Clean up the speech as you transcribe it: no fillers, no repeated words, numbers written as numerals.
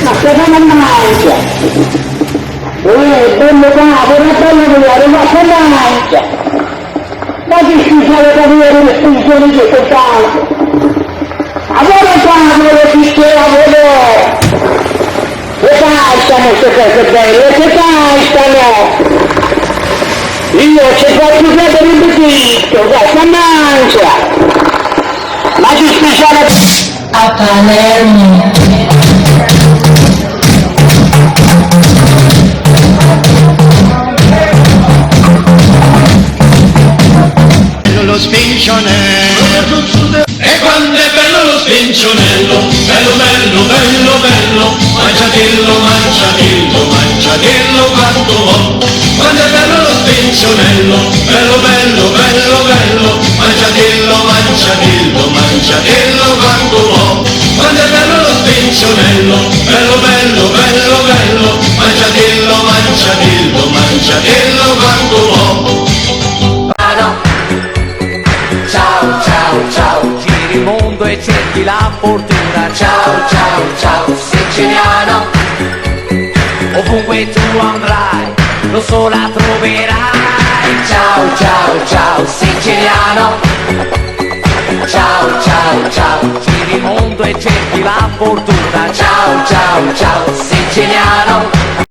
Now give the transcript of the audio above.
Ma cosa non mangia? Bello capo, non bello vedere, ma che mangia? Ma che schifo le carriere le funzioni di questo campo? A voi fanno le piccole a voi! Le cantano queste cose belle, le cantano! Io c'è qualcosa per il buchito, che mangia! Ma che speciale a Palermo! Lo spincionello e quando è bello lo spincionello, bello bello bello bello, mangiatillo mangiatillo mangiatillo quanto ho. Quando è bello lo spincionello, bello bello bello bello, mangiatillo mangiatillo mangiatillo quanto ho. Quando è bello lo spincionello, bello bello bello bello, mangiatillo mangiatillo mangiatillo quanto ho. Ciao, ciao, ciao, giri il mondo e cerchi la fortuna. Ciao, ciao, ciao, siciliano. Ovunque tu andrai, lo so la troverai. Ciao, ciao, ciao, siciliano. Ciao, ciao, ciao, giri il mondo e cerchi la fortuna. Ciao, ciao, ciao, siciliano.